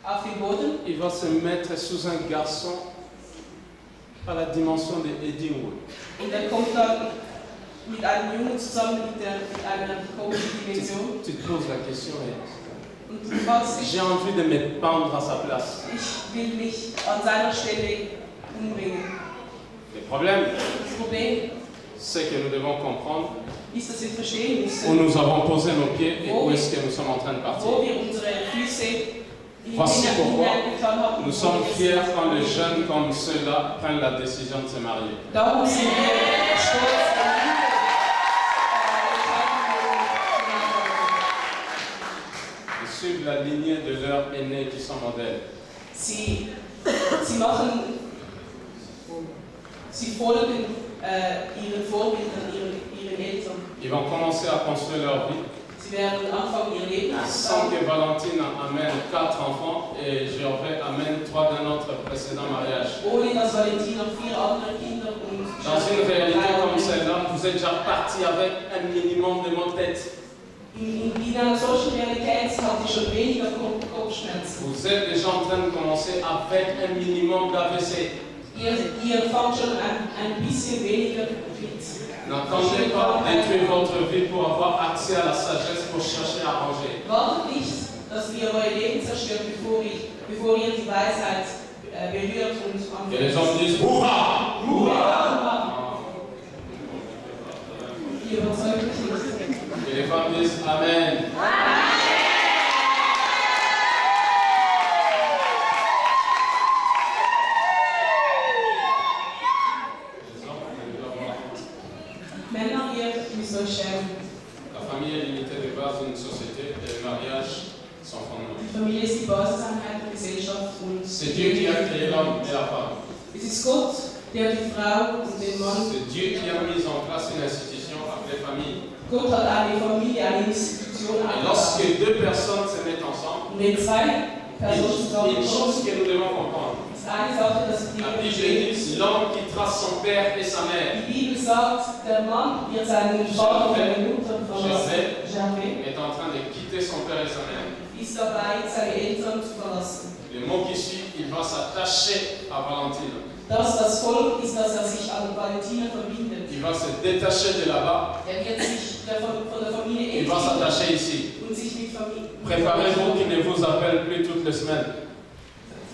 auf den Boden. Il va se mettre sous un garçon à la dimension de Eddie Wood. Und er kommt dann mit einem Jungen zusammen mit einer komischen Dimension. Tu te poses la question, Und du fragst dich, j'ai envie de me pendre à sa place. ich will mich an seiner Stelle umbringen. Le problème, Das Problem c'est que nous devons comprendre ist, dass wir verstehen où müssen, nous avons posé nos pieds et où est-ce que nous sommes en train de partir. wo wir unsere Füße Voici pourquoi hineingetan haben. nous sommes fiers quand les jeunes comme ceux-là prennent la décision de se marier. Darum sind wir stolz, Ils suivent la lignée de leurs aînés qui sont modèles. sie folgen ihren Vorbildern, ihren Eltern. Ils vont commencer à construire leur vie. Sie werden anfangen, ihr Leben Sans aufzubauen. que Valentine amène 4 enfants et Gervais amène 3 d'un autre précédent mariage. Ohne dass Valentin noch 4 andere Kinder und Dans une réalité comme celle-là, vous êtes déjà parti avec un minimum de maux de tête. in einer solchen Realität hat sie schon weniger Kopfschmerzen. Vous êtes déjà en train de commencer avec un minimum d'AVC. Ihr fangt schon ein bisschen weniger fit. N'attendez pas détruire votre vie pour avoir accès à la sagesse pour chercher à arranger. Wartet nicht, dass wir euer Leben zerstört, bevor ihr die Weisheit berührt und Et les hommes disent Hurra! Hurra! Ihr überzeugt mich nicht. Et les femmes disent Amen. Männer, ihr müsst euch schämen. La famille est l'unité de base d'une société et le mariage son fondement. Die Familie ist die Basiseinheit der Gesellschaft und C'est Dieu qui a créé l'homme et la femme. es ist Gott, der die Frau und den Mann. C'est Dieu qui a mis en place une institution appelée famille. Gott hat eine Familie, eine Institution Et lorsque deux personnes se mettent ensemble, Und wenn zwei Personen il y a une chose zusammenkommen, que nous devons comprendre. ist eine Sache, dass die La Bible verstehen. dit l'homme quittera son père et sa mère. Die Bibel sagt, der Mann wird seinen Vater und seine Mutter verlassen. Gervais Est en train de quitter son père et sa mère. ist dabei, seine Eltern zu verlassen. Le mot qui suit, il va s'attacher à Valentine. Das Volk ist, dass er sich an Valentina verbindet. Il va se détacher de là-bas. Er wird sich von der Familie Il va entfernen s'attacher ici. und sich mit Familie. Préparez-vous qu'il ne vous appelle plus toutes les semaines.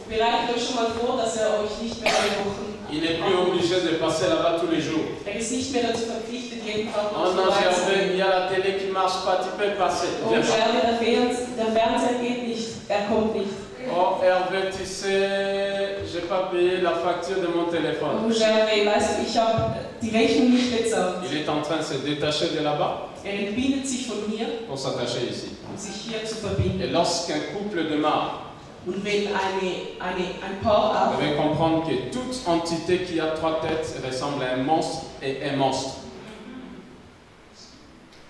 Bereitet euch schon mal vor, dass er euch nicht mehr alle Wochen. Il n'est plus obligé de passer là-bas tous les jours. Er ist nicht mehr dazu verpflichtet, jeden Tag Oh non, Gervais, il y a la télé qui ne marche pas, tu peux passer. Oh, Viens pas. Gervais, der Fernseher geht nicht, er kommt nicht. Oh Hervé, tu sais, j'ai pas payé la facture de mon téléphone. Oh, Gervais, weißt du, ich habe die Rechnung nicht bezahlt. Il est en train de se détacher de là-bas Er entbindet sich von hier, pour s'attacher ici. um sich hier zu Et verbinden. lorsqu'un couple démarre, Und wenn ein Paar vous devez comprendre que toute entité qui a 3 têtes ressemble à un monstre et un monstre.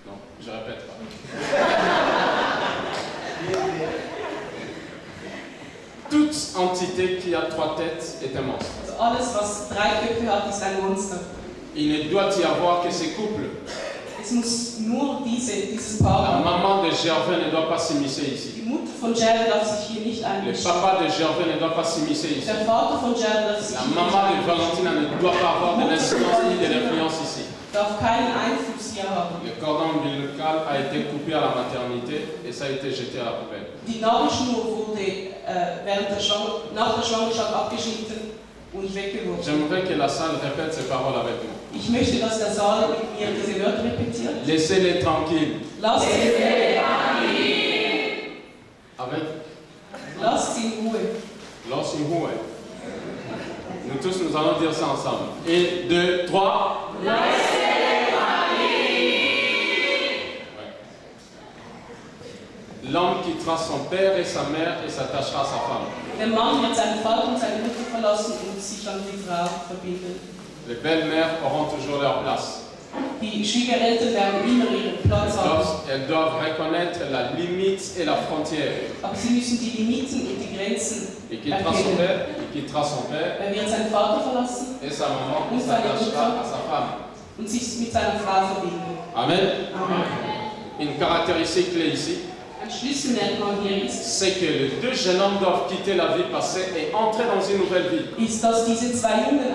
Non, je répète pas. Toute entité qui a 3 têtes est un monstre. Also alles, was 3 Köpfe hat, ist ein Monster. Il ne doit y avoir que ces couples. Es muss nur dieses La Paar haben. maman de Gervais ne doit pas s'immiscer ici. Die Mutter von Gervais darf sich hier nicht Le einmischen. papa de Gervais ne doit pas s'immiscer ici. Der Vater von Gervais darf sich La hier maman de nicht Valentina ne doit pas avoir de l'incidence ni de l'influence ici. darf keinen Einfluss hier haben. Le cordon ombilical a été coupé à la maternité et ça a été jeté à la poubelle. Die Nabelschnur wurde nach der Schwangerschaft abgeschnitten und weggeworfen. J'aimerais que la salle répète ces paroles avec moi. Ich möchte, dass der Saal mit mir diese Wörter repetiert. Laissez-les tranquilles. Lasst sie in Ruhe. Amen. Lasst sie in Ruhe. Lance une roue. Nous tous, nous allons dire ça ensemble. 1, 2, 3. L'homme quittera son père et sa mère et s'attachera à sa femme. Der Mann wird seinen Vater und seine Mutter verlassen und sich an die Frau verbinden. Les belles-mères auront toujours leur place. Die Schwiegereltern werden immer ihren Platz haben. Elles doivent reconnaître la limite et la frontière. Aber sie müssen die Limiten und die Grenzen Il quittera son erkennen. père, il quittera son père Er wird seinen Vater verlassen et sa maman et s'attachera à sa femme. und sich mit seiner Frau verbinden. Amen. Amen. Une caractéristique clé ici, Ein Schlüsselmerkmal hier ist, c'est que les deux jeunes hommes doivent quitter la vie passée et entrer dans une nouvelle vie. ist, dass diese zwei Jungen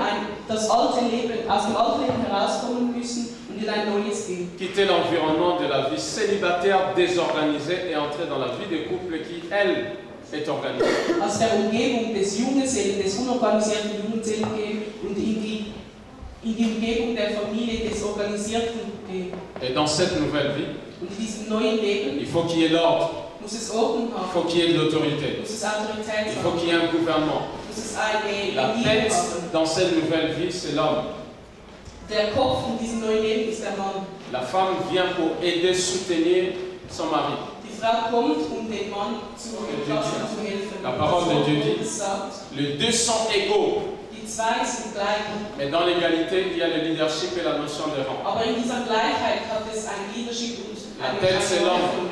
das alte Leben, aus dem alten Leben herauskommen müssen und in ein neues gehen. Quitter l'environnement de la vie célibataire désorganisée et entrer dans la vie de couple qui, elle, est organisée. Aus der Umgebung des Junggesellen, des unorganisierten Junggesellen gehen und in die Umgebung der Familie des Organisierten gehen. Et dans cette nouvelle vie, Und in diesem neuen Leben il faut qu'il y ait l'ordre, muss es Ordnung il haben, faut qu'il y ait de l'autorité, muss es Autorität il faut haben, qu'il y ait un gouvernement. muss es eine La Regierung tête haben. dans cette nouvelle vie, c'est l'homme. Der Kopf in diesem neuen Leben ist der Mann. La femme vient pour aider, soutenir son mari. Die Frau kommt, um den Mann zu entlasten, zu helfen. La parole de Dieu dit, Das sagt, les deux sont égaux, die zwei sind gleich. mais dans l'égalité, il y a le leadership et la notion de rang. Aber in dieser Gleichheit hat es ein Leadership und eine tête, c'est l'homme.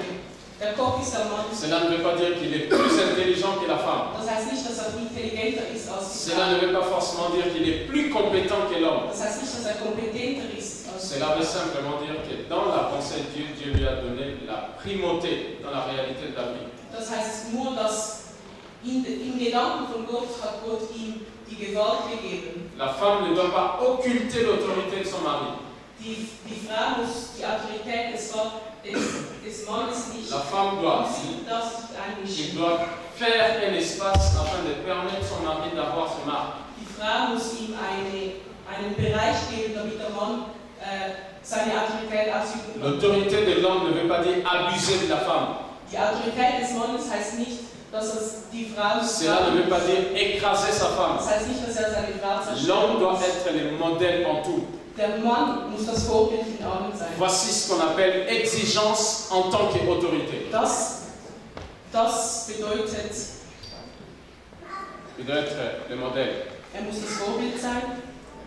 Der Kopf ist der Mann. Cela ne veut pas dire qu'il est plus intelligent que la femme. Das heißt nicht, dass intelligenter ist als die Cela Frau. ne veut pas forcément dire qu'il est plus compétent que l'homme. Das heißt nicht, dass kompetenter ist als die Cela Frau. veut simplement dire que dans la pensée de Dieu, Dieu lui a donné la primauté dans la réalité de la vie. Das heißt nur, dass im Gedanken von Gott hat Gott ihm die Gewalt gegeben. La femme ne doit pas occulter l'autorité de son mari. Die Frau muss die Autorität des Mannes nicht. La femme doit, Sie darf sich einmischen. il doit faire un espace afin de permettre son mari d'avoir ce marque. Die Frau muss ihm einen Bereich geben, damit der Mann seine Autorität ausüben kann. L'autorité de l'homme ne veut pas dire abuser de la femme. Die Autorität des Mannes heißt nicht, dass es die Frau Cela ne veut pas dire écraser sa femme. Das heißt nicht, dass seine Frau zerstört. L'homme doit être le modèle en tout. Der Mann muss das Vorbild in allem sein. Voici ce qu'on appelle exigence en tant qu'autorité. Das bedeutet, Il doit être le modèle. muss das Vorbild sein.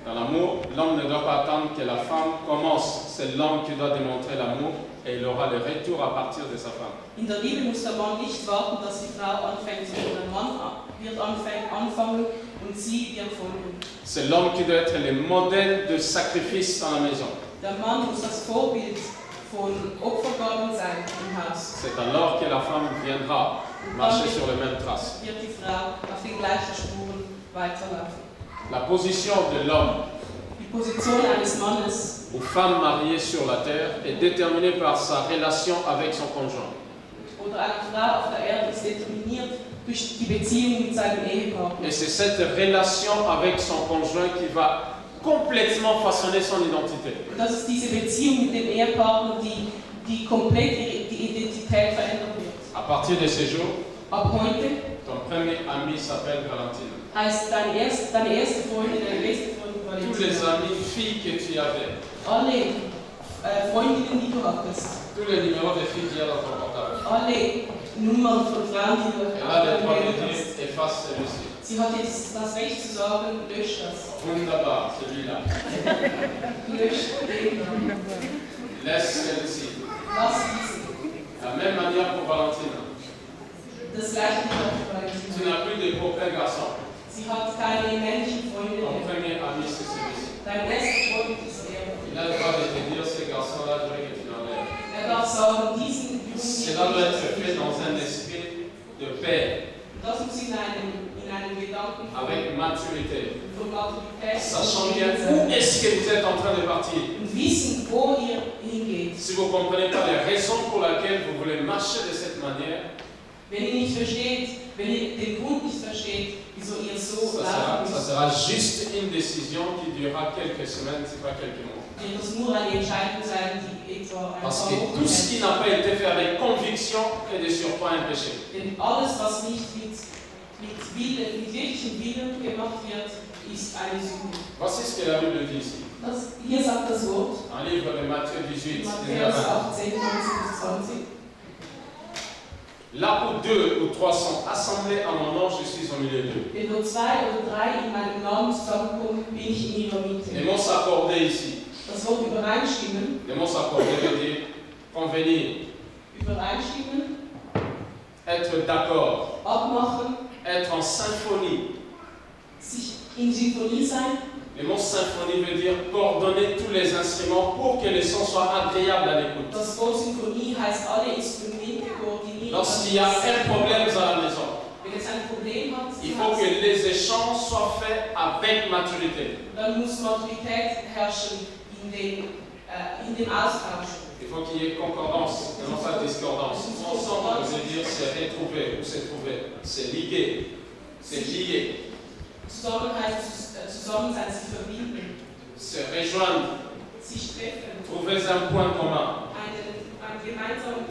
Dans l'amour, l'homme ne doit pas attendre que la femme commence. C'est l'homme qui doit démontrer l'amour et il aura le retour à partir de sa femme. In der Liebe muss der Mann nicht warten, dass die Frau anfängt, sondern der Mann wird anfangen und sie wird folgen. C'est l'homme qui doit être le modèle de sacrifice dans la maison. Der Mann muss das Vorbild von Opfergaben sein im Haus. C'est alors que la femme viendra marcher sur les mêmes traces. Wird die Frau auf den gleichen Spuren weiterlaufen. La position de l'homme Die Position eines Mannes ou femme mariée sur la terre est déterminée par sa relation avec son conjoint. oder einer Frau auf der Erde ist determiniert durch die Beziehung mit seinem Ehepartner. Et c'est cette relation avec son conjoint qui va complètement façonner son identité. Und das ist diese Beziehung mit dem Ehepartner, die komplett die Identität verändern wird. À partir de ce jour, Ab heute ton premier ami s'appelle Valentine. heißt deine erste Freundin, deine beste Freundin Tous les Valentina. amis, filles que tu avais, Alle Freundinnen, die du hattest, tous les numéros de filles qu'il y a dans ton portable. alle Nummern von Frauen, die du Et là, le droit de hast. dire, efface celui-ci. Sie hat jetzt das Recht zu sagen, lösch das. Wunderbar, celui-là. Lösch den. Laisse celle-ci. Lass diesen. La même manière pour Valentine. Das gleiche mit der Tu Valentina. n'as plus de copains garçons. Sie hat keine männlichen Freunde Ton mehr. premier ami, c'est celui-ci. Dein bester Freund ist er. Il a le droit de te dire, ce garçon-là, je veux que tu l'enlèves. Darf sagen, diesen Jungen Cela doit être fait dans un esprit de paix, das muss in einem Gedanken avec maturité, von Autorität sachant bien où est-ce que vous êtes en train de partir. und wissen, wo ihr hingeht. Si vous ne comprenez pas les raisons pour lesquelles vous voulez marcher de cette manière, Wenn ihr nicht versteht, wenn ihr den Grund nicht versteht, wieso ihr so ça laufen müsst, sera juste une décision qui durera quelques semaines, c'est pas quelques mois. wird es nur eine Entscheidung sein, die etwa ein Parce paar que Wochen tout ce qui hält. n'a pas été fait avec conviction est de surcroît un péché. Denn alles, was nicht mit wirklichem Willen gemacht wird, ist eine Sünde. Voici ce que la Bible dit ici. Hier sagt das Wort, Dans le livre de Matthieu 18, 19 Matthäus 20. 18, 19 bis 20. Là où deux ou trois sont assemblés à mon nom, je suis au milieu d'eux. Wenn nur zwei oder drei in meinem Namen zusammenkommen, bin ich in ihrer Mitte. Les mots s'accorder ici. Das Wort übereinstimmen, Les mots s'accorder veut dire convenir, übereinstimmen, être d'accord, abmachen, être en symphonie. sich in Symphonie sein. Le mot symphonie veut dire coordonner tous les instruments pour que le son soit agréable à l'écoute. Das Wort Symphonie heißt alle Instrumente koordinieren, Lorsqu'il y a un problème dans la maison, wenn es ein Problem hat, il faut que les échanges soient faits avec maturité. dann muss Maturität herrschen in dem Austausch. Il faut qu'il y ait concordance, non pas discordance. Ensemble, je veux dire, c'est retrouvé ou c'est trouvé, c'est ligué, c'est lié. Zusammen heißt zusammen sein, sich verbinden, Se rejoindre, sich treffen, trouver un point commun,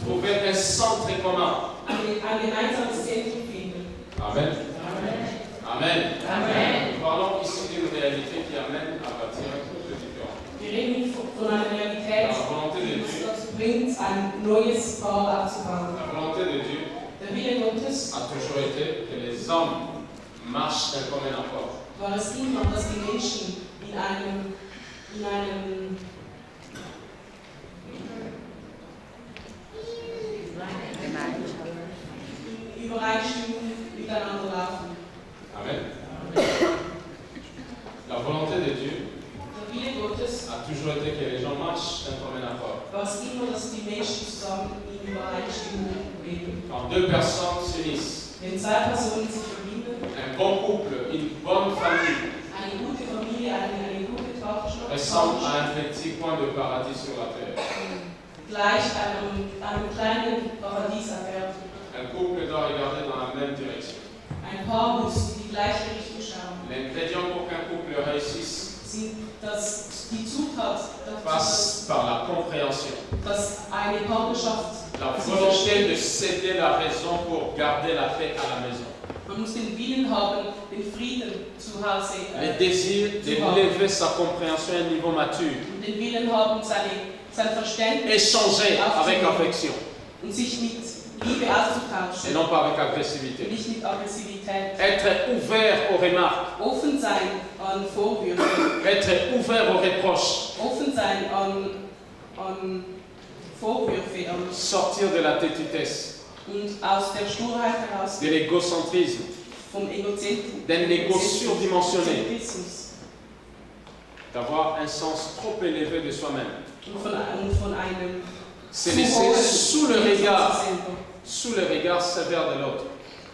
trouver un centre commun. ein gemeinsames Zentrum finden. Amen. Amen. Amen. Amen. Nous parlons ici d'une réalité qui amène à bâtir un couple différent. Wir reden von einer Realität, La volonté de die uns Dieu, dazu bringt, ein neues Paar aufzubauen. la volonté de Dieu Der Wille Gottes a toujours été que les hommes marchent d'un commun accord. war es immer, dass die Menschen in Übereinstimmung miteinander laufen. Amen. La volonté de Dieu Der Wille Gottes a toujours été que les gens marchent d'un commun accord. war es immer, dass die Menschen zusammen in Übereinstimmung leben. Quand deux personnes s'unissent, Wenn zwei Personen sich verbinden, un bon couple, une bonne famille, eine gute Familie, eine gute ressemble Partnerschaft, à un petit coin de paradis sur la terre. gleich einem kleinen Paradies auf Erden. Un couple doit regarder dans la même direction. Ein Paar muss in die gleiche Richtung schauen. L'ingrédient pour qu'un couple réussisse Dass die Zutat passe par la compréhension. dass eine Partnerschaft La volonté de céder la raison pour garder la paix à la maison. man muss den Willen haben, den Frieden zu Hause Le désir d'élever sa compréhension à un niveau mature. den Willen haben, sein Verständnis Échanger avec affection und sich mit Liebe auszutauschen et non pas avec und agressivité. nicht mit Aggressivität. Être ouvert aux remarques, Offen sein an Vorwürfen, être ouvert aux reproches, offen sein an Vorwürfe sortir de la tétitesse, und aus der Sturheit heraus de l'égocentrisme, vom d'un ego surdimensionné, Egozentrismus d'avoir un sens trop élevé de soi-même. und von einem Se zu laisser hohen sous le Bild von sich regard selber sévère de l'autre.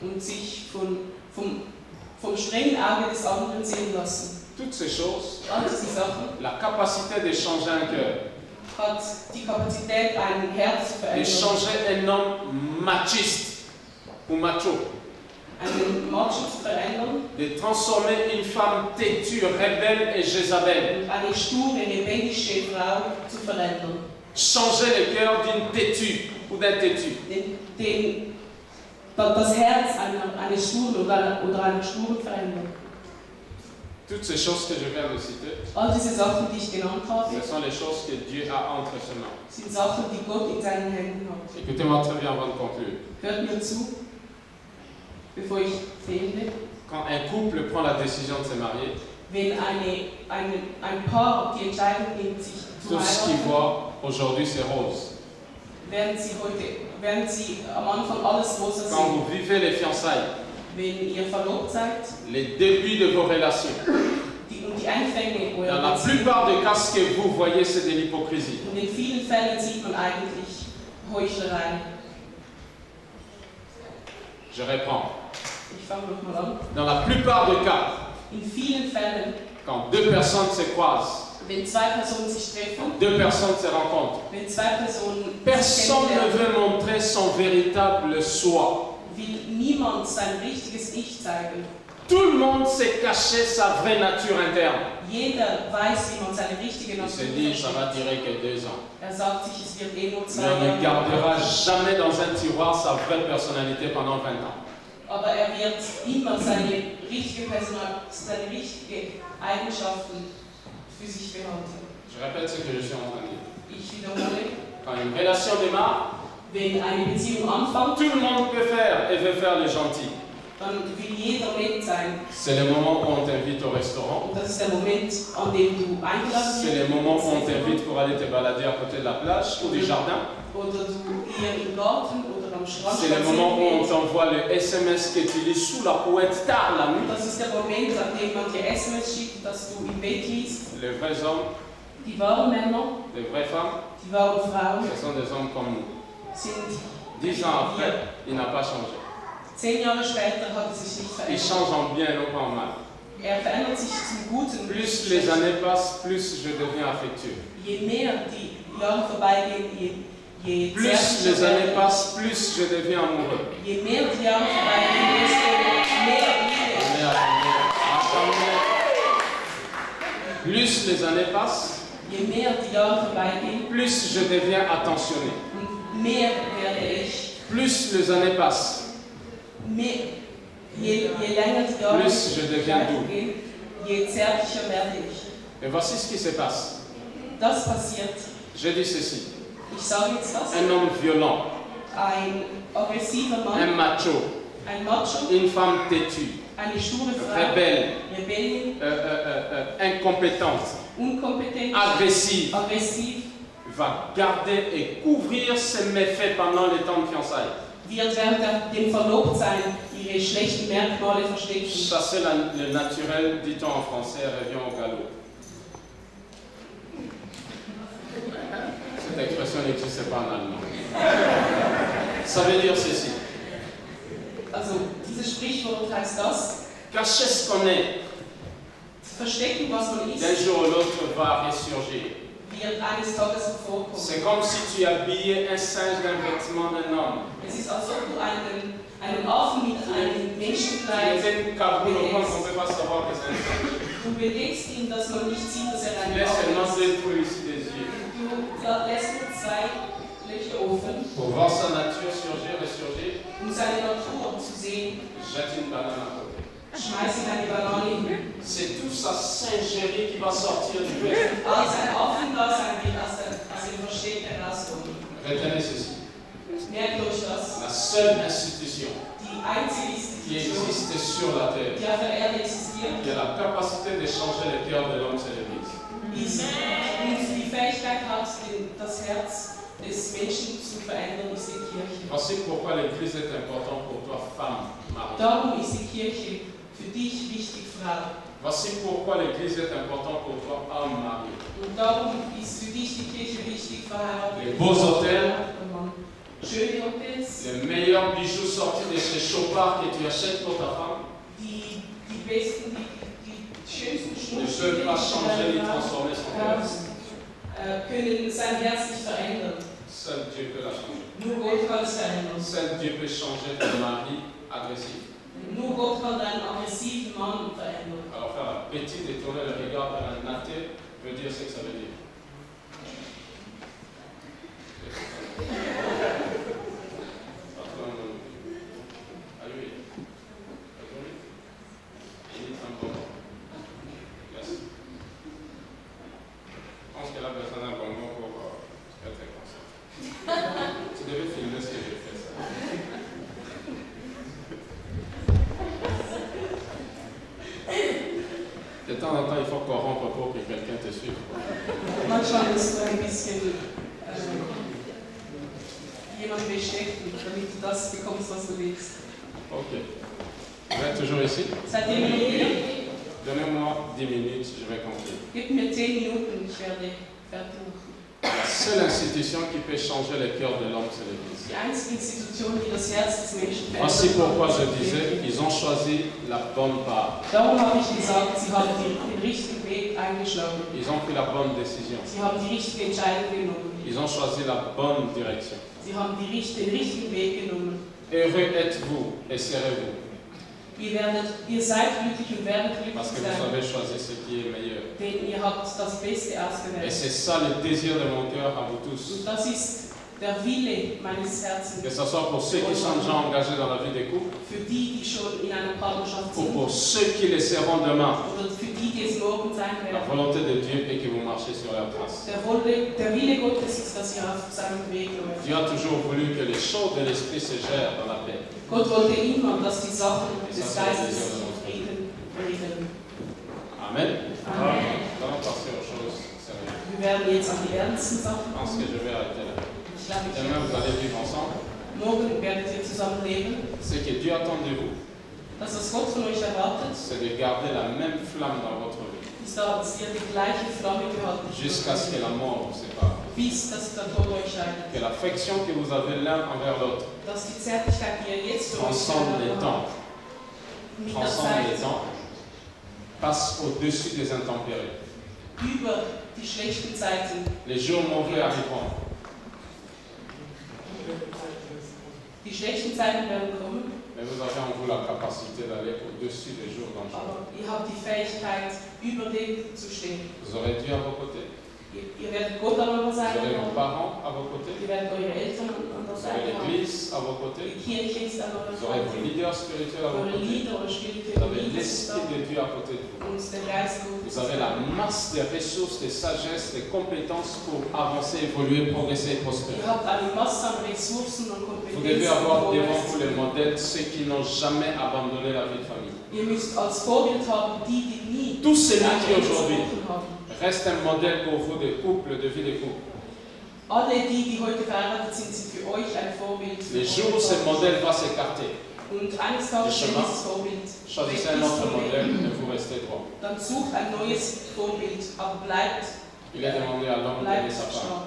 und sich vom strengen Auge des anderen sehen lassen. Toutes ces choses, All diese Sachen la capacité d'échanger un cœur, hat die Kapazität, ein Herz zu verändern, d'échanger un homme machiste ou macho, einen Macho zu verändern de transformer une femme têtue, rebelle et Jézabel. und eine sture, rebellische Frau zu verändern. Changer le cœur d'une têtue ou d'un têtu. Das Herz einer Sturen oder einer Sturen verändern. Toutes ces choses que je viens de citer, All diese Sachen, die ich genannt habe, ce sont les choses que Dieu a entre ses mains. sind Sachen, die Gott in seinen Händen hat. Écoutez-moi très bien avant de conclure. Hört mir zu, bevor ich beende. Quand un couple prend la décision de se marier, Wenn ein Paar die Entscheidung nimmt, sich zu tout ce qu'ils heiraten, voient aujourd'hui c'est rose. während sie am Anfang alles rosa Quand sehen. vous vivez les fiançailles, Wenn ihr verlobt seid, les débuts de vos relations, die Einfänge dans eurer la Beziehung, plupart des cas, ce que vous voyez, c'est de l'hypocrisie. und in vielen Fällen sieht man eigentlich Heuchlerei. Je reprends. Ich fange nochmal an. Dans la plupart des cas, In vielen Fällen, quand deux personnes se croisent, wenn zwei Personen sich treffen, deux personnes se rencontrent, wenn zwei Personen sich personne ne kennenlernen, veut montrer son véritable soi. will niemand sein richtiges Ich zeigen. Tout le monde sait cacher sa vraie nature interne. Jeder weiß, wie man seine richtige Il Natur se dit, ça va versteht. durer que 2 ans. Sagt sich, es wird nur 2 Mais on ne Jahre gardera dauern. jamais dans un tiroir sa vraie personnalité pendant 20 ans. Aber wird immer seine richtige Eigenschaften für sich behalten. Je répète ce que je suis en train de dire. Ich wiederhole, Quand une relation démarre, wenn eine Beziehung anfängt, tout le monde peut faire et veut faire le gentil. dann will jeder nett sein. C'est le moment où on t'invite au restaurant. Und das ist der Moment, an dem du eingeladen C'est le moment où on t'invite pour aller te balader à côté de la plage ou du jardin. Oder du hier im Garten oder am Strand C'est le moment où on gehst. t'envoie le SMS que tu lis sous la couette tard la nuit. Das ist der Moment, an dem man dir SMS schickt, dass du im Bett liest. Les vrais hommes, Die wahren Männer, les vraies femmes, die wahren Frauen ce sont des hommes comme nous. sind 10 ans après, il n'a pas changé. 10 Jahre später hat sich nicht Il verändert. change en bien, non pas en mal. Verändert sich zum Guten. Plus les années passent, plus je deviens affectueux. Je mehr die Jahre vorbeigehen, je Plus les années passent, plus je deviens amoureux. Je mehr die Jahre vorbeigehen, desto mehr Liebe. Plus les années passent, Je mehr die Jahre vorbeigehen, plus je deviens attentionné. und mehr werde ich. Plus les années passent, Je länger die Jahre plus je deviens doux. gehen, je zärtlicher werde ich. Et voici ce qui se passe. Das passiert. Je dis ceci. Ich sage jetzt das. Un homme violent, Ein aggressiver un Mann, macho, ein Macho, une femme têtue, eine sture Frau, rebelle, Rebellin, incompétente, unkompetent, agressive, aggressiv, va garder et couvrir ses méfaits pendant les temps de fiançailles. wird während dem Verlobtsein ihre schlechten Merkmale verstecken. Chasser le naturel, dit-on en français, revient au galop. Cette expression n'existe pas en allemand. Ça veut dire ceci. Also, dieses Sprichwort heißt das, Cacher ce qu'on est, verstecken, was man d'un ist, jour ou l'autre va ressurgir. wird eines Tages hervorkommen. C'est comme si tu habillais un singe d'un vêtement d'un homme. Es ist, als ob du einen Affen mit einem Tu Menschenkleid mets une cagoule au point qu'on ne peut pas savoir que c'est un singe. du belegst ihn, dass man nicht sieht, dass er Tu ein laisses seulement Affen deux trous ici des yeux. ist. Du lässt nur 2 Löcher offen, Pour voir sa nature surgir, ressurgir, um seine Natur zu sehen. jette une banane à côté. Schmeiß ihm eine Banane hin. C'est toute sa singerie qui va sortir du reste. All sein Affendasein wird aus dem Versteck herauskommen. Retenez ceci. Merkt euch das. La seule institution Die einzige qui Institution, existe sur la terre, die auf der Erde existiert, qui a la capacité de changer le cœur de l'homme, c'est l'Église. die Fähigkeit hat, das Herz des Menschen zu verändern, ist die Kirche. Voici pourquoi l'Église est importante pour toi, femme, mari. Darum ist die Kirche für dich wichtig, Frau. Voici pourquoi l'Église est importante pour toi, homme, mari. Und darum ist für dich die Kirche wichtig, Frau. Les beaux hôtels, Schöne Hotels, les meilleurs bijoux sortis de chez Chopard que tu achètes pour ta femme, die besten, die schönsten ne Schmuckstücke, peuvent pas changer ni die transformer son cœur. können sein Herz nicht verändern. Seul Dieu peut la changer. Nur Gott kann es verändern. Seul Dieu peut changer ton mari agressif. Nur Gott kann deinen aggressiven Mann verändern. Alors faire la bêtise et tourner le regard vers la nature veut dire ce que ça veut dire. Je pense qu'elle a besoin d'un bonbon pour être consciente. Tu devais filmer ce que j'ai fait, ça. De temps en temps, il faut corrompre pour que quelqu'un te suive. Manchmal musst du ein bisschen jemanden bestechen, damit du das bekommst, was du willst. Ok. Vous êtes toujours ici? Seid ihr mit mir? Donnez-moi 10 minutes, je vais conclure. Gib mir 10 Minuten, ich werde fertig machen. La seule institution qui peut changer le cœur de l'homme, c'est l'Église. Die einzige Institution, die das Herz des Menschen Voici pourquoi je verändert. disais, ils ont choisi la bonne part. Darum habe ich gesagt, sie haben den richtigen Weg eingeschlagen. Ils ont pris la bonne décision. Sie haben die richtige Entscheidung genommen. Ils ont choisi la bonne direction. Sie haben den richtigen Weg genommen. Heureux êtes-vous et serez-vous, Ihr seid glücklich und werdet parce glücklich que vous sein, avez choisi ce qui est meilleur. denn ihr habt das Beste Et ausgewählt. c'est ça le désir de mon cœur à vous tous. Und das ist der Wille meines Herzens. Que ce soit pour ceux qui sont déjà engagés dans la vie des couples, Für die schon in einer Partnerschaft ou sind, pour ceux qui le seront demain. oder für die es morgen sein La werden. volonté de Dieu est que vous marchiez sur leur trace. Der Wille Gottes ist, dass ihr auf seinem Weg läuft. Dieu a toujours voulu que les choses de l'esprit se gèrent dans la paix. Gott wollte immer, dass die Sachen des Das ist Geistes das in Frieden regeln. Amen. Amen. Nous allons passer aux choses sérieuses. Wir werden jetzt an die ernsten Sachen Je pense que kommen. je vais arrêter là. Ich glaube, Demain, vous allez vivre ensemble. morgen werdet ihr zusammen leben. Ce que Dieu attend de vous, Das, was Gott von euch erwartet, c'est de garder la même flamme dans votre vie, ist, dass ihr die gleiche Flamme behalten jusqu'à ce que la mort vous sépare. bis dass der Tod euch scheidet. Que l'affection que vous avez l'un envers l'autre Dass die Zärtlichkeit, die ihr jetzt für euch transcende les temps, mit der transcende les Zeit temps, passe au-dessus des intempéries. über die schlechten Zeiten, Les jours mauvais arriveront. die schlechten Zeiten werden kommen, Mais vous avez en vous la capacité d'aller au-dessus des jours dangereux. aber ihr habt die Fähigkeit, über denen zu stehen. Vous aurez Dieu à vos côtés. Ihr werdet Gott an eurer Vous Seite aurez vos haben, parents à vos côtés. ihr werdet eure Eltern an der Vous aurez Seite haben, l'Église à vos die côtés. Kirche ist an eurer Vous aurez vos Seite, leaders spirituels à vos eure côtés. Lieder, eure Vous spirituelle avez Lieder sind l'Esprit da de Dieu à côté de vous. und der Geist Gottes. Vous avez la masse des ressources, des sagesses, des compétences pour avancer, évoluer, progresser et prospérer. Ihr habt eine Masse an Ressourcen und Vous devez Kompetenzen. avoir devant vous les modèles, ceux qui n'ont jamais abandonné la vie de famille. Ihr müsst als Vorbild haben, die nie Tous celui eine qui aujourd'hui Ehe haben. reste un modèle pour vous de couple, de vie de couple. Alle die heute verheiratet sind, sind für euch ein Vorbild. Les jours où ce modèle va s'écarter, Und eines Tages wird chemin, dieses Vorbild choisissez un weg autre ist vom modèle Leben. et vous restez droit. Dann sucht ein neues Vorbild, aber bleibt Il est demandé à l'homme d'aimer bleibt sa femme. stark.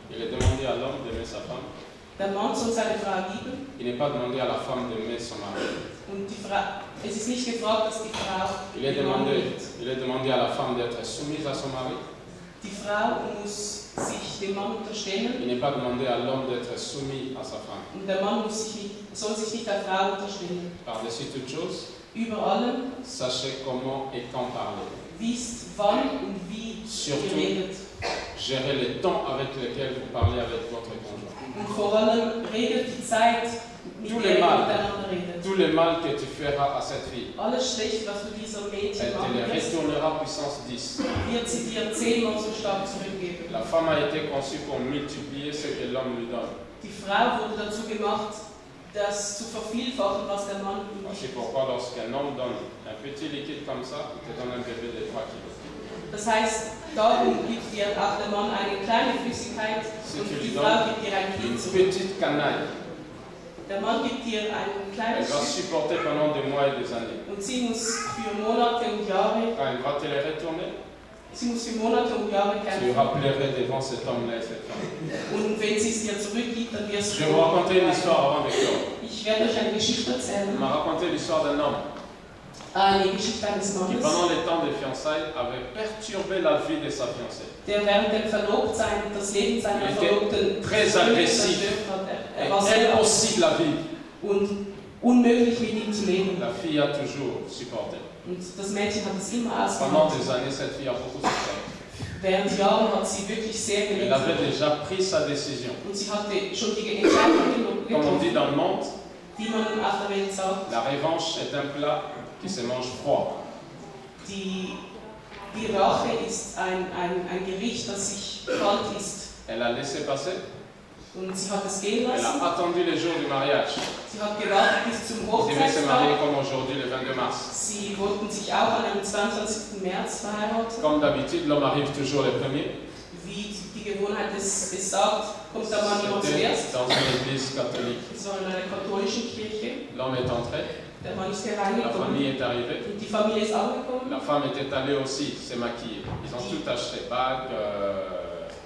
Il est demandé à l'homme d'aimer sa femme. Der Mann soll seine Frau lieben Il n'est pas demandé à la femme d'aimer son mari. und es ist nicht gefragt, dass die Frau Il est den Mann demandé, liebt. il est demandé à la femme d'être soumise à son mari. Die Frau muss sich dem Mann unterstellen Il n'est pas demandé à l'homme d'être soumis à sa femme. und der Mann soll sich nicht der Frau unterstellen. Par-dessus toute chose, Über allem sachez comment et quand parler. wisst, wann und wie Surtout, ihr redet. gérez les temps avec lesquels vous parlez avec votre conjoint. Und vor allem regelt die Zeit, mit Tous der les ihr mal. miteinander redet. Tout le mal que tu feras à cette fille, Alles Schlechte, was du dieser Mädchen elle te machen le wirst, retournera puissance 10. wird sie dir 10-mal so stark zurückgeben. La femme a été conçue pour multiplier ce que l'homme lui donne. Die Frau wurde dazu gemacht, das zu vervielfachen, was der Mann ihm C'est gibt. pourquoi lorsqu'un homme donne un petit liquide comme ça, il te donne un bébé de 3 kilos. Das heißt, darum gibt dir auch der Mann eine kleine Flüssigkeit und die Frau gibt dir ein Une Kind zurück. petite canaille. Der Mann gibt dir ein Elle kleines va Stück supporter pendant des mois et des années. und sie muss für Monate und Jahre, Quand elle va te le retourner, sie muss für Monate und Jahre tu kämpfen. rappellerais devant cet homme-là et cette femme. Und wenn sie es dir zurückgibt, dann wirst Je vais vous raconter une histoire avant de clore. Ich werde euch eine Geschichte On erzählen. m'a raconté l'histoire d'un homme Eine Geschichte eines qui, Mannes, pendant les temps des fiançailles, avait perturbé la vie de sa fiancée. der während dem Verlobtsein das Leben seiner Il était Verlobten très agressif. zerstört hat. Er Et war sehr impossible à vivre. und unmöglich mit ihm zu leben. La fille a toujours supporté. Und das Mädchen hat es immer Pendant ausgemacht. des années, cette fille a beaucoup souffert. Während Jahren hat sie wirklich sehr Elle avait gelitten. déjà pris sa décision. Und sie hatte schon die Entscheidung Comme on dit getroffen, dans le monde, die man auf der Welt sagt. la revanche est un plat qui se mange froid. Die Rache ist ein Gericht, das sich kalt ist. Elle a laissé passer. Und sie hat es gehen Elle lassen. a attendu les jours du mariage. Sie hat gewartet bis zum Ils devaient se marier Hochzeitstag. comme aujourd'hui, le 22 mars. Sie wollten sich auch an einem 22. März verheiraten. Comme d'habitude, l'homme arrive toujours le premier. Wie die Gewohnheit es sagt, kommt der Mann immer C'était zuerst. dans une église catholique. Es war in einer katholischen Kirche. L'homme est entré, Der Mann ist la hereingekommen. famille est arrivée. Und die Familie ist angekommen. La femme était allée aussi se maquiller. Ils ont tout acheté, bagues,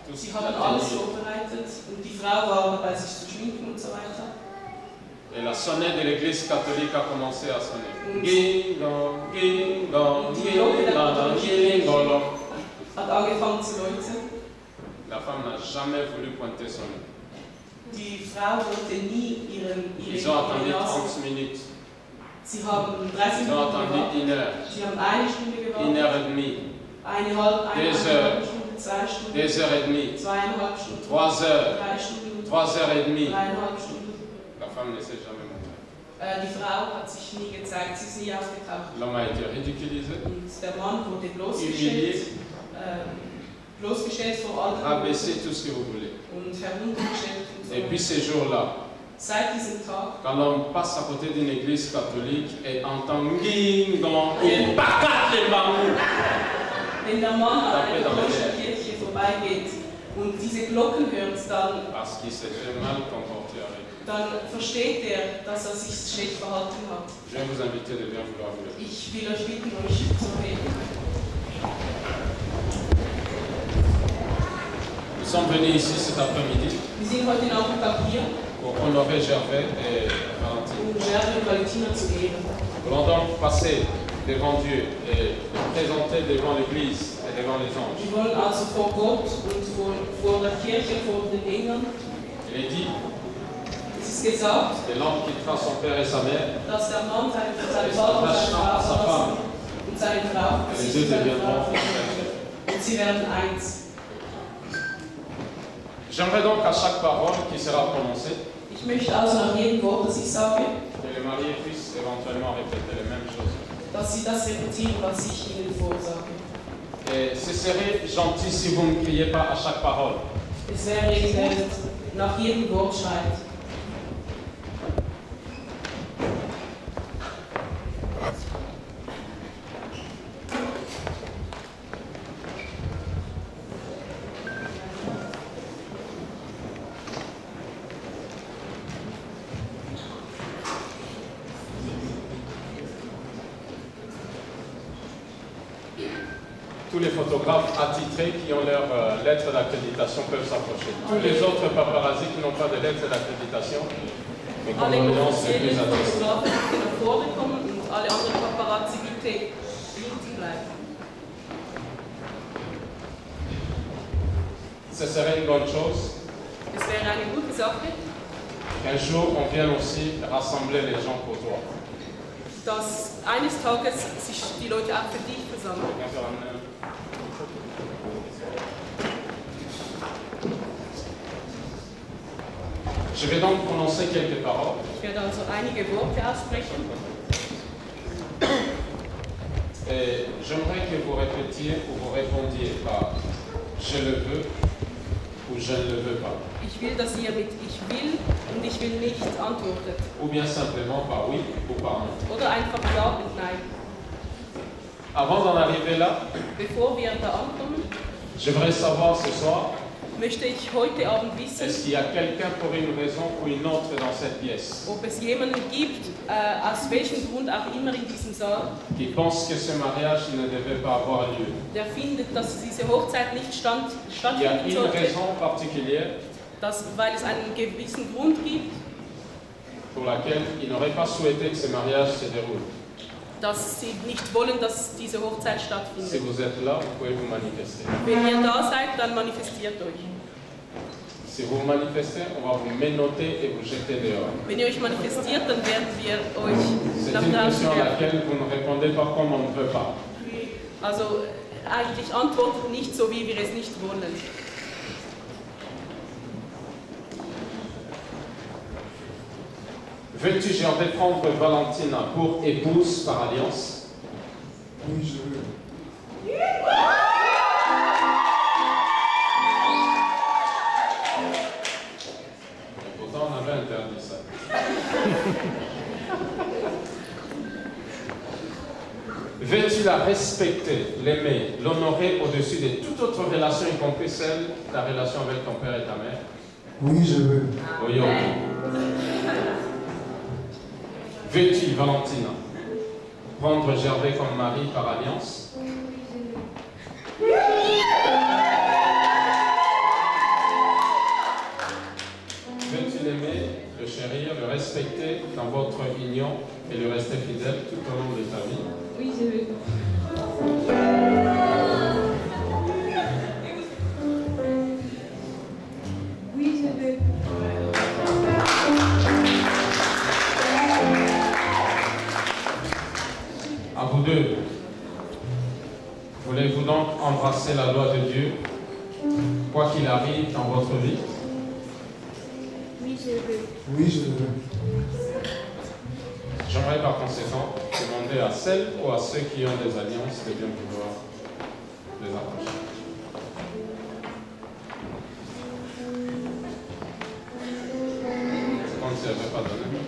tout Sie ce haben alles vorbereitet. Und die Frau war dabei, sich zu schminken und so weiter. Et la sonnette de l'église catholique a commencé à sonner. Ging-gong, ging-gong, ging-gong, ging-gong. Hat angefangen zu läuten. La femme n'a jamais voulu pointer son nez. Die Frau wollte nie ihre Ils ont attendu Nase. 30 minutes. Sie haben 30 Ils ont Minuten attendu gewartet. 1 heure, Sie haben eine Stunde 1 gewartet. heure et demie, Eineinhalb Deux heures. Stunden, 2 Stunden, 2 heures et demie, 2,5 Stunden, 3 heures, 3 Stunden, 3 heures et demie. 3,5 Stunden. La femme ne s'est jamais montrée. Die Frau hat sich nie gezeigt, sie ist nie aufgetaucht. L'homme a été ridiculisé, Und der Mann wurde humilié, bloßgestellt vor allen rabaissé, tout ce que vous voulez. und heruntergestellt. Und so. Et puis ces jours-là, Seit diesem Tag, quand l'homme passe à côté d'une église catholique et entend ging-gong, il pacate les bambous. wenn der Mann an Tapé einer dans les katholischen airs. Kirche vorbeigeht und diese Glocken hört, Parce qu'il s'était mal comporté avec eux. dann versteht er, dass er sich schlecht verhalten hat. Je vais vous inviter de bien vouloir vous lever. Ich will euch bitten, euch zu heben. sommes venus ici cet après-midi Wir sind heute Nachmittag hier, pour honorer Gervais et Valentine. um Gerda und Valentina zu ehren. Nous voulons donc passer devant Dieu et le présenter devant l'Église et devant les anges. Wir wollen also vor Gott und vor der Kirche, vor den Engeln. Il est dit, Es ist gesagt, que l'homme quittera son père et sa mère, dass der Mann seinen Vater und à sa femme, seine Frau et les deux deviendront frères. und sie werden eins. J'aimerais donc à chaque parole qui sera prononcée, Ich möchte also nach jedem Wort, das ich sage, que les mariés puissent éventuellement répéter les mêmes choses. dass sie das repetieren, was ich ihnen vorsage. Et ce serait gentil si vous ne criez pas à chaque parole. Es wäre nach jedem Wort schreit. Tous les photographes attitrés qui ont leur lettre d'accréditation peuvent s'approcher. Tous les autres paparazzi qui n'ont pas de lettre d'accréditation, mes Alle condoléances les offiziellen plus attestées. Fotografen, die nach vorne kommen und alle anderen Paparazzi bitte hinten bleiben. Ce serait une bonne chose Es wäre eine gute Sache, qu'un jour on vienne aussi rassembler les gens pour toi. dass eines Tages sich die Leute auch für dich versammeln. Je vais donc prononcer quelques paroles. Ich werde also einige Worte aussprechen Et j'aimerais que vous répétiez ou vous répondiez par je le veux ou je ne le veux pas. Ich will, dass ihr mit ich will und ich will nicht antwortet. Ou bien simplement par oui ou par non. Oder einfach ja und nein. Avant d'en arriver là, Bevor wir da ankommen, j'aimerais savoir ce soir, möchte ich heute Abend wissen, est-ce qu'il y a quelqu'un pour une raison ou une autre dans cette pièce ob es jemanden gibt, aus welchem Grund auch immer in diesem Saal, qui pense que ce mariage ne devait pas avoir lieu? der findet, dass diese Hochzeit nicht Il y a stattfinden une sollte, raison particulière dass, weil es einen gewissen Grund gibt, pour laquelle il n'aurait pas souhaité que ce mariage se déroule. dass sie nicht wollen, dass diese Hochzeit Si stattfindet. vous êtes là, vous pouvez vous manifester. Wenn ihr da seid, dann manifestiert euch. Si vous vous manifestez, on va vous menotter et vous jeter dehors. Wenn ihr euch manifestiert, dann werden wir euch C'est nach une draußen question à werfen. laquelle vous ne répondez pas comme on ne veut pas. Also eigentlich antwortet nicht so, wie wir es nicht wollen. Veux-tu, j'ai envie de prendre Valentina pour épouse par alliance? Oui, je veux. Pourtant, on avait interdit ça. Veux-tu la respecter, l'aimer, l'honorer au-dessus de toute autre relation, y compris celle, ta relation avec ton père et ta mère? Oui, je veux. Oui, ok. Veux-tu, Valentina, prendre Gervais comme mari par alliance? Veux-tu l'aimer, le chérir, le respecter dans votre union et lui rester fidèle tout au long de ta vie? Oui, je veux. Oui, je veux. À vous deux, voulez-vous donc embrasser la loi de Dieu, quoi qu'il arrive dans votre vie? Oui, je veux. Oui, je veux. J'aimerais par conséquent demander à celles ou à ceux qui ont des alliances de bien pouvoir les approcher. C'est comme si elle n'avait pas donné.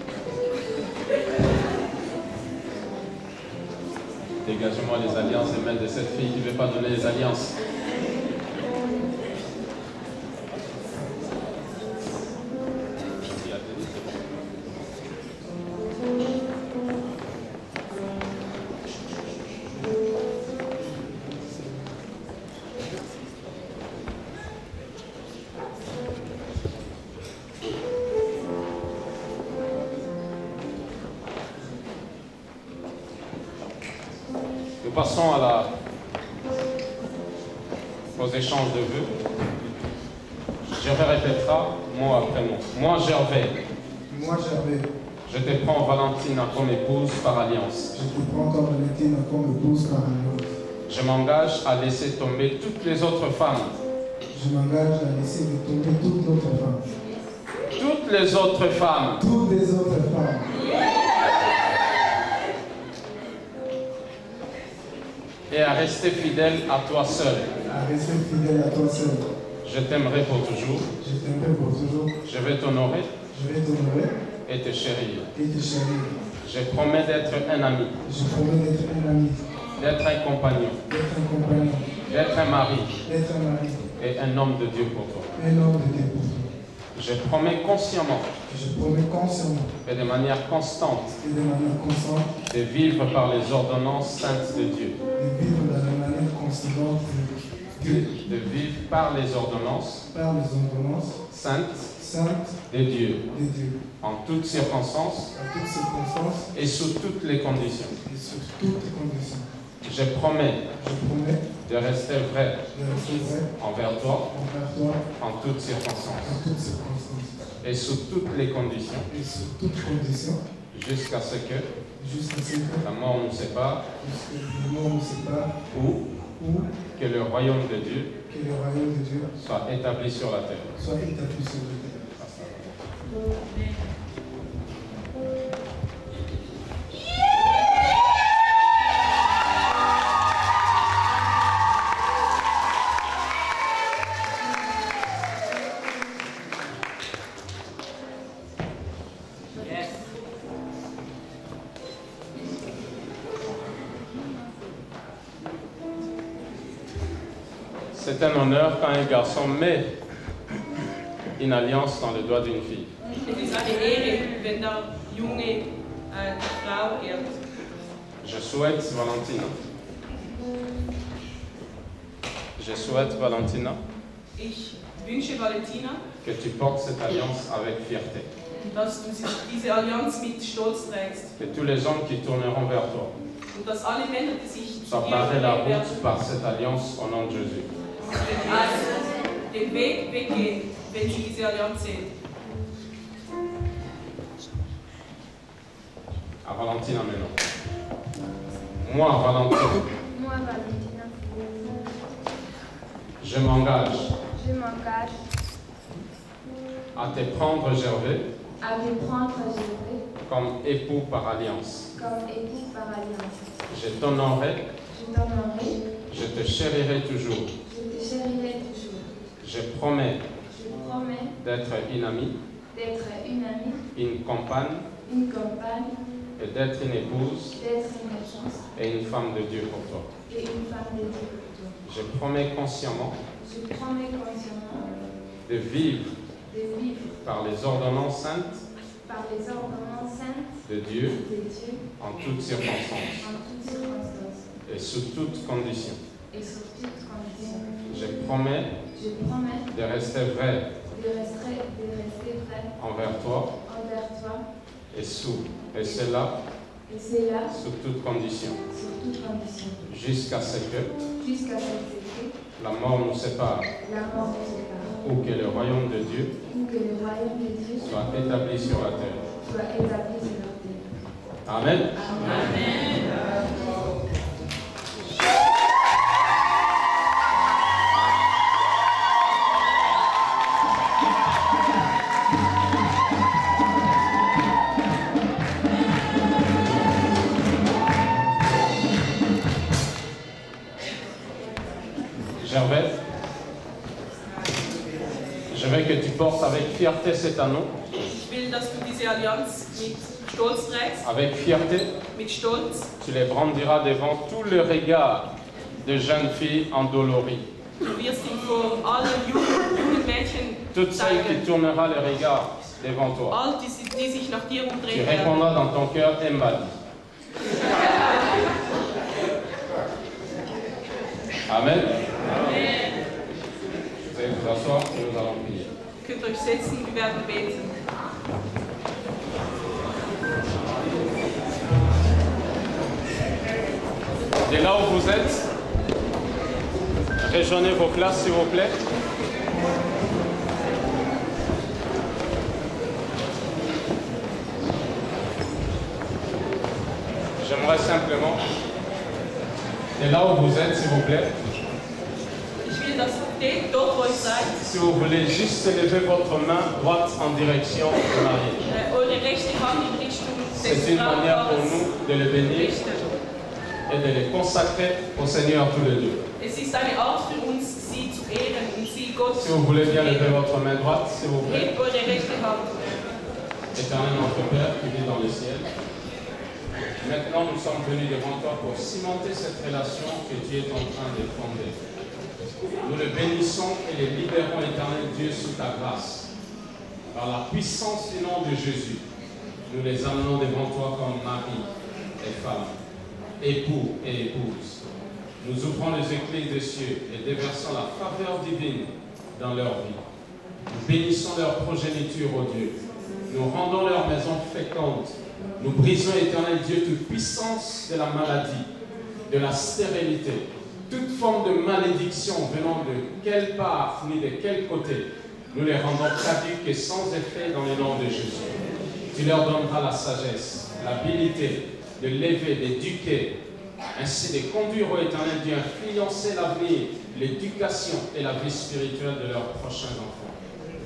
Dégagez-moi les alliances et mains de cette fille qui ne veut pas donner les alliances. Il a donné, c'est bon. passons aux échanges de vœux. Gervais répétera mot après mot. Moi, Gervais. Moi, Gervais. Je te prends, Valentine, comme épouse par alliance. Je te prends comme Valentine comme épouse par alliance. Je m'engage à laisser tomber toutes les autres femmes. Je m'engage à laisser tomber toutes les autres femmes. Toutes les autres femmes. Toutes les autres femmes. Et à rester fidèle à toi seul. À rester fidèle à toi seul. Je t'aimerai pour toujours. Je t'aimerai pour toujours. Je vais t'honorer. Je vais t'honorer. Et te chérir. Et te chérir. Je promets d'être un ami. Je promets d'être un ami. D'être un compagnon. D'être un compagnon. D'être un mari. D'être un mari. Et un homme de Dieu pour toi. Un homme de Dieu pour toi. Je promets consciemment. Je promets consciemment. Et de manière constante. Et de manière constante. De vivre par les ordonnances saintes de Dieu. De vivre de la manière constante de Dieu. De vivre par les ordonnances. Par les ordonnances. Saintes. Saintes. De Dieu. De Dieu. En toutes circonstances. En toutes circonstances. Et sous toutes les conditions. Et sous toutes les conditions. Je promets. Je promets. De rester vrai. De rester vrai. Envers toi. Envers toi. En toutes circonstances. En toutes circonstances. Et sous toutes les conditions. Et sous toutes conditions. Jusqu'à ce que. Jusqu'à ce que. La mort nous sépare. Jusqu'à ce que la mort nous sépare. Ou. Que le royaume de Dieu. Que le royaume de Dieu. Soit établi sur la terre. Soit établi sur la terre. C'est un honneur quand un garçon met une alliance dans le doigt d'une fille. Es ist eine Ehre, wenn der Junge die Frau ehrt. Je souhaite, Valentina. Je souhaite, Valentina. Ich wünsche Valentina, que tu portes cette alliance avec fierté. dass du diese Allianz mit Stolz trägst. Que tous les hommes qui tourneront vers toi Und dass alle Männer, die sich zu soient dir barrés la wenden route par cette alliance au nom de Jésus. den Weg weggehen, wenn sie diese Allianz sehen. À Valentina maintenant. Moi, Valentina, Moi, Valentina, je m'engage je m'engage à te prendre, Gervais, à te prendre Gervais comme époux par alliance. comme époux par alliance. Je t'honorerai, Je t'honorerai, je te chérirai toujours. je te chérirai toujours. Je promets Je promets d'être une amie, d'être une amie, une compagne une compagne, et d'être une épouse d'être une épouse et une femme de Dieu pour toi. et une femme de Dieu pour toi. Je promets consciemment Je promets consciemment de vivre de vivre par les ordonnances saintes par les ordonnances saintes de Dieu de Dieu en toutes circonstances en toutes circonstances et sous toutes conditions. et sous toutes conditions. Je promets Je promets de rester vrai de rester vrai envers toi envers toi et cela et c'est là sous toutes conditions, sous toutes conditions. jusqu'à ce que Jusqu'à ce que la mort nous sépare la mort nous sépare ou que le royaume de Dieu ou que le royaume de Dieu soit établi sur la terre. soit établi sur la terre. Amen. Gervais, je veux que tu portes avec fierté cet anneau, Ich will, dass du diese Allianz mit Stolz trägst, avec fierté, mit Stolz. tu les brandiras devant tout le regard de jeunes filles endolories. Du wirst ihn vor allen jungen Mädchen Toutes celles qui zeigen, tournera le regard devant toi. all die sich nach dir Tu umdrehen werden. répondras dans ton cœur Mbadi. Amen. Vous allez vous asseoir et nous allons prier. Ihr könnt euch setzen, wir werden beten. De là où vous êtes, rejoignez vos classes s'il vous plaît. J'aimerais simplement, de là où vous êtes s'il vous plaît, Ich will, dass ihr dort, wo ihr seid, si vous voulez juste lever votre main droite en direction de Marie. eure rechte Hand in Richtung C'est des une manière pour Brautpaares nous de le bénir richten. et de les consacrer au Seigneur tous les deux. Es ist eine Art für uns, sie zu ehren und sie Gott Si zu vous voulez bien lever ehren. votre main droite, s'il vous plaît. Hebt eure rechte Hand. Éternel notre Père qui vit dans le ciel, maintenant nous sommes venus devant toi pour cimenter cette relation que tu es en train de fonder. Nous le bénissons et les libérons, éternel Dieu, sous ta grâce. Par la puissance du nom de Jésus, nous les amenons devant toi comme mari et femme, époux et épouse. Nous ouvrons les écluses des cieux et déversons la faveur divine dans leur vie. Nous bénissons leur progéniture, ô Dieu. Nous rendons leur maison féconde. Nous brisons, éternel Dieu, toute puissance de la maladie, de la stérilité, toute forme de malédiction venant de quelle part ni de quel côté. Nous les rendons caduques et sans effet dans le nom de Jésus. Tu leur donneras la sagesse, l'habilité de lever, d'éduquer, ainsi de conduire, ô éternel Dieu, influencer l'avenir, l'éducation et la vie spirituelle de leurs prochains enfants.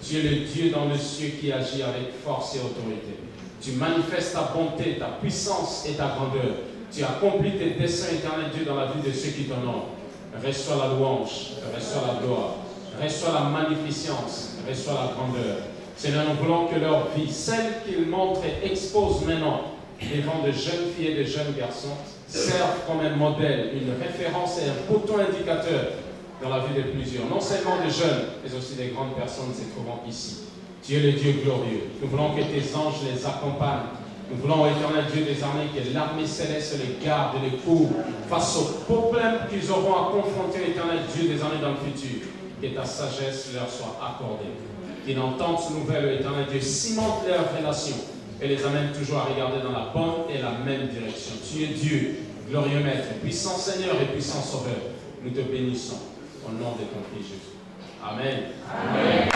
Tu es le Dieu dans le ciel qui agit avec force et autorité. Tu manifestes ta bonté, ta puissance et ta grandeur. Tu accomplis tes desseins, éternel Dieu, dans la vie de ceux qui t'honorent. Reçois la louange, reçois la gloire, reçois la magnificence, reçois la grandeur. Seigneur, nous voulons que leur vie, celle qu'ils montrent et exposent maintenant devant de jeunes filles et de jeunes garçons, serve comme un modèle, une référence et un bouton indicateur dans la vie de plusieurs, non seulement des jeunes, mais aussi des grandes personnes se trouvant ici. Tu es le Dieu glorieux. Nous voulons que tes anges les accompagnent. Nous voulons, éternel Dieu des armées, que l'armée céleste les garde et les couvre face aux problèmes qu'ils auront à confronter, éternel Dieu des armées dans le futur. Que ta sagesse leur soit accordée. Qu'une entente nouvelle, éternel Dieu, cimente leurs relations et les amène toujours à regarder dans la bonne et la même direction. Tu es Dieu, glorieux Maître, puissant Seigneur et puissant Sauveur. Nous te bénissons au nom de ton Fils Jésus. Amen. Amen.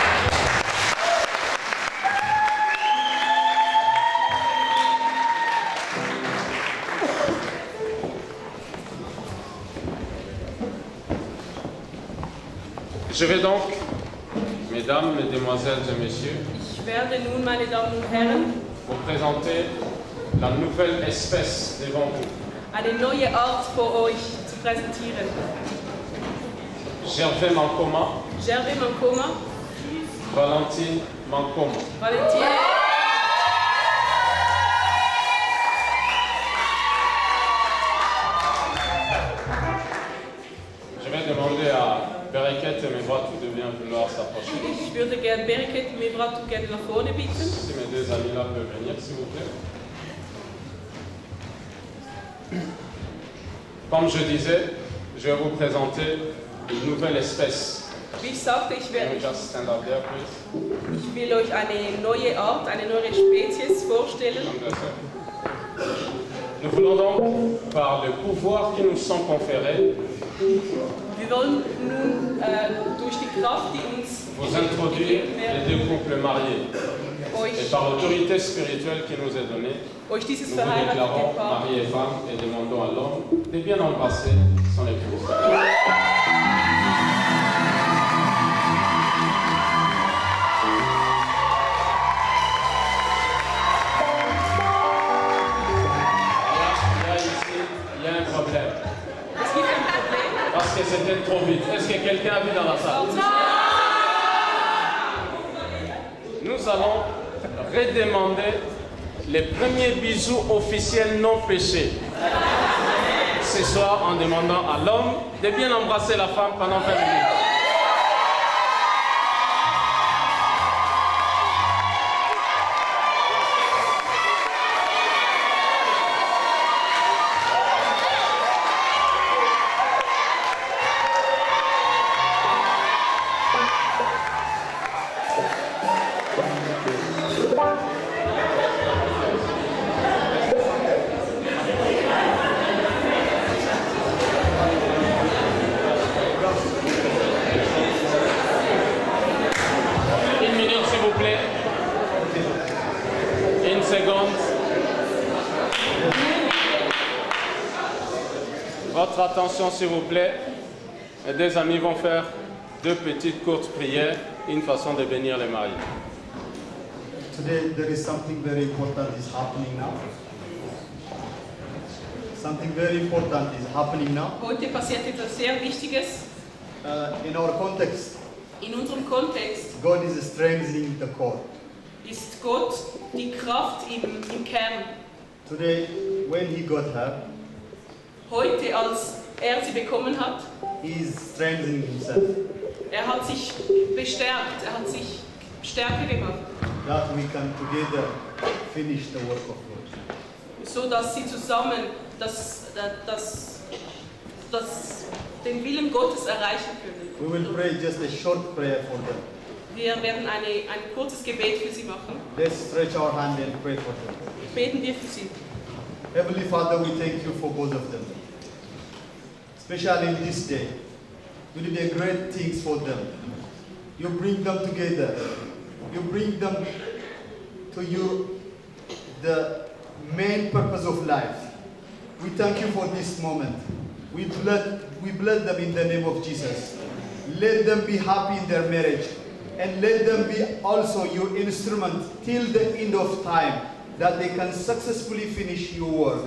Je vais donc, mesdames, mesdemoiselles et messieurs, Ich werde nun, meine Damen und Herren, vous présenter la nouvelle espèce devant vous. eine neue Art vor euch zu präsentieren. Gervais Mankoma, Gervais Mankoma, Valentine Mankoma. Valentine. Je vais demander à Bereket et Mebratou de bien vouloir s'approcher. Ich würde gerne Bereket und Mebratou gerne nach vorne bitten. Si mes deux amis là peuvent venir, s'il vous plaît. Comme je disais, je vais vous présenter une nouvelle espèce. Wie ich sagte, Can you just stand up there, please? ich will euch eine neue Art, eine neue Spezies vorstellen. Nous voulons donc, par le pouvoir qui nous sont conférés, Wir wollen nun durch die Kraft, die uns vous introduire les deux couples mariés. Et par l'autorité spirituelle qui nous est donnée, euch dieses nous vous déclarons verheiratete Paar mari et femme et demandons à l'homme de bien embrasser son épouse. Il y a un problème. Es gibt ein Problem. Parce que c'était trop vite. Est-ce que quelqu'un a vu dans la salle? Nous allons redemander les premiers bisous officiels non péchés. Ce soir, en demandant à l'homme de bien embrasser la femme pendant 20 minutes. votre attention s'il vous plaît. Et des amis vont faire 2 petites courtes prières, une façon de bénir les mariés. Today there is something very important is happening now. Something very important is happening now. Heute passiert etwas sehr Wichtiges. In our context, In unserem Kontext God is strengthening the core. ist Gott die Kraft im Kern. Today, when he got her, Heute, als er sie bekommen hat, he is strengthening himself. er hat sich bestärkt, er hat sich stärker gemacht, That we can together finish the work of God. so dass sie zusammen den Willen Gottes erreichen können. We will pray just a short prayer for them. Wir werden ein kurzes Gebet für sie machen. Let's stretch our hand and pray for them. Beten wir für sie. Heavenly Father, we thank you for both of them. Especially in this day. You did a great things for them. You bring them together. You bring them to you, the main purpose of life. We thank you for this moment. We bless them in the name of Jesus. Let them be happy in their marriage. And let them be also your instrument till the end of time, that they can successfully finish your work.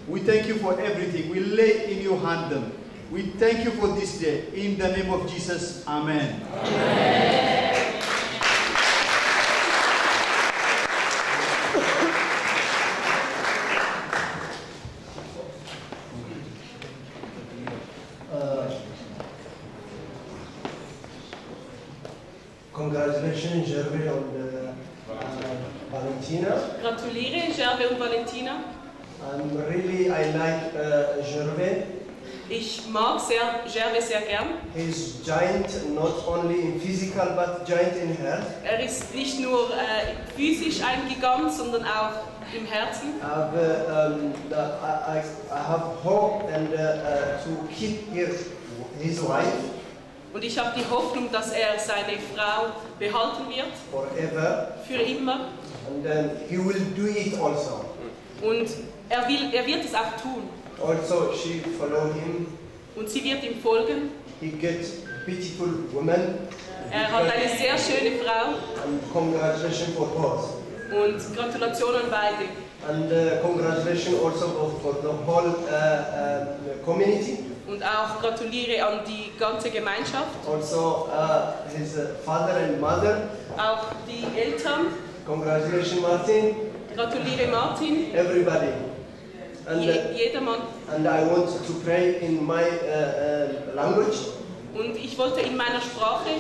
We thank you for everything. We lay in your hand them. We thank you for this day. In the name of Jesus, amen. Amen. Congratulations, Gervais and Valentina. Gratuliere, Gervais und Valentina. I like Gervais. Ich mag Gervais sehr gern. He's giant not only in physical but giant in heart. Er ist nicht nur physisch ein Gigant, sondern auch im Herzen. I have hope and to keep his wife. Und ich habe die Hoffnung, dass er seine Frau behalten wird. Forever. Für immer. And then he will do it also. Und er wird es auch tun. Also she follow him. Und sie wird ihm folgen. He gets beautiful woman. Er hat eine sehr schöne Frau. And congratulations for both. Und Gratulation an beide. And congratulations also for the whole community. Und auch gratuliere an die ganze Gemeinschaft. Also his father and mother. Auch die Eltern. Congratulations, Martin. Gratuliere Martin. Everybody. And, jedermann. And I want to pray in my language. Und ich wollte in meiner Sprache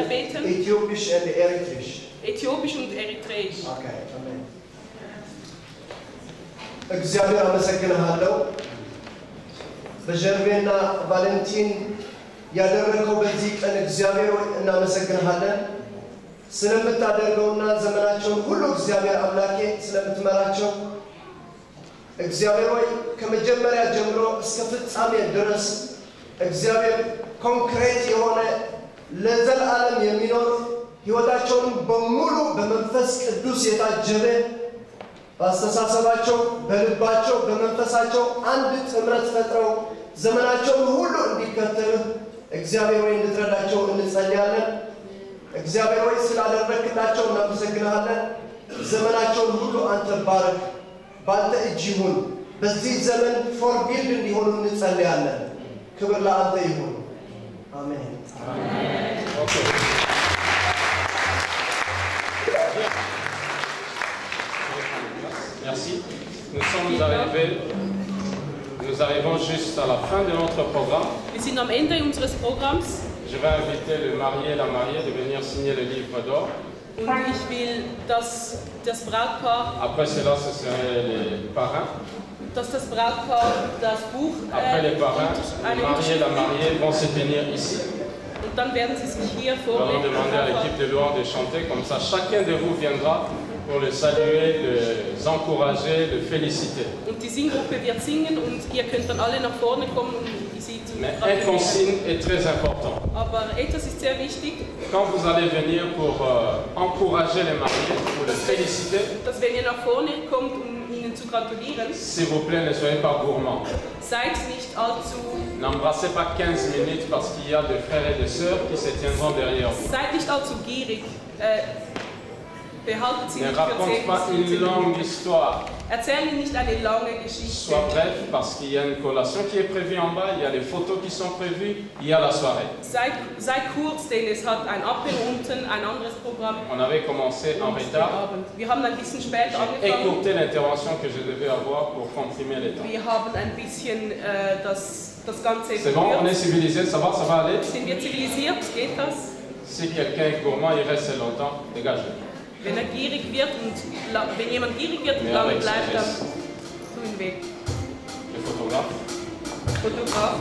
beten. Äthiopisch and Eritreisch. Äthiopisch und Eritreisch. Okay, amen. እግዚአብሔር አመሰግንሃለሁ በጀርቤና ቫለንቲን ያደረከው በዚህ ቀን እግዚአብሔር ሆይ እናመሰግንሃለን ስለምታደርገውና ዘመናቸውን ሁሉ እግዚአብሔር አምላኬ ስለምትመራቸው እግዚአብሔር ሆይ ከመጀመሪያ ጀምሮ እስከ ፍጻሜ ድረስ እግዚአብሔር ኮንክሪት የሆነ ለዘላለም የሚኖር ሕይወታቸውን በሙሉ በመንፈስ ቅዱስ የታጀበ በአስተሳሰባቸው በልባቸው በመንፈሳቸው አንድ ጥምረት ፈጥረው ዘመናቸውን ሁሉ እንዲከተሉ እግዚአብሔር ሆይ እንድትረዳቸው እንጸልያለን እግዚአብሔር ሆይ ስላደረክላቸው እናመሰግናለን ዘመናቸውን ሁሉ አንተ ባርክ ባንተ እጅ ይሁን በዚህ ዘመን ፎርቢልድ እንዲሆኑ እንጸልያለን ክብር ለአንተ ይሁን አሜን Okay. Merci. Nous arrivons juste à la fin de notre programme. Wir sind am Ende unseres Programms. Je vais inviter le marié et la mariée de venir signer le livre d'or. Und ich will, dass das Brautpaar, Après cela, ce seraient les parrains. dass das Brautpaar das Buch Après les parrains, le marié et la mariée vont se tenir ici. und dann werden sie sich hier Nous allons vorlegen. demander à l'équipe de louange de chanter, comme ça chacun de vous viendra pour le saluer, le encourager, le féliciter. Und die Singgruppe wird singen und ihr könnt dann alle nach vorne kommen und sie zu Mais un gratulieren. consigne est très important. Aber etwas ist sehr wichtig, Quand vous allez venir pour encourager les mariés, pour les féliciter, dass wenn ihr nach vorne kommt, um ihnen ihnen zu gratulieren. S'il vous plaît, ne soyez pas gourmands. Seid nicht allzu, N'embrassez pas 15 minutes parce qu'il y a des frères et des sœurs qui se tiendront derrière vous. seid nicht allzu gierig. Behaltet sie Ne nicht für raconte 10 pas bis une 15 longue Minuten. histoire. Erzähl ihnen nicht eine lange Geschichte. Sois bref parce qu'il y a une collation qui est prévue en bas, il y a les photos qui sont prévues, il y a la soirée. Sei kurz, denn es hat ein Apfel unten, ein anderes Programm. On avait commencé en und den retard. Abend. Wir haben ein bisschen später J'ai angefangen. écourté l'intervention que je devais avoir pour comprimer les temps. Wir haben ein bisschen das Ganze C'est bon, on est verkürzt. civilisé, ça va aller? Sind wir zivilisiert? Geht das? Si quelqu'un est gourmand, il reste longtemps, dégagez. Wenn er gierig wird und wenn jemand gierig wird und Ja, lange avec bleibt, dann sagesse. tu ihn weg. Les photographes. Fotograf.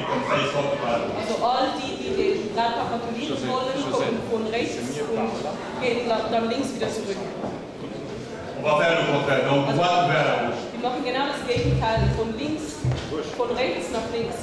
Also all die den Brautpaar gratulieren wollen, kommen von rechts und gehen dann links wieder zurück. On va faire le contraire, donc droite vers la gauche. Wir machen genau das Gegenteil, von rechts nach links.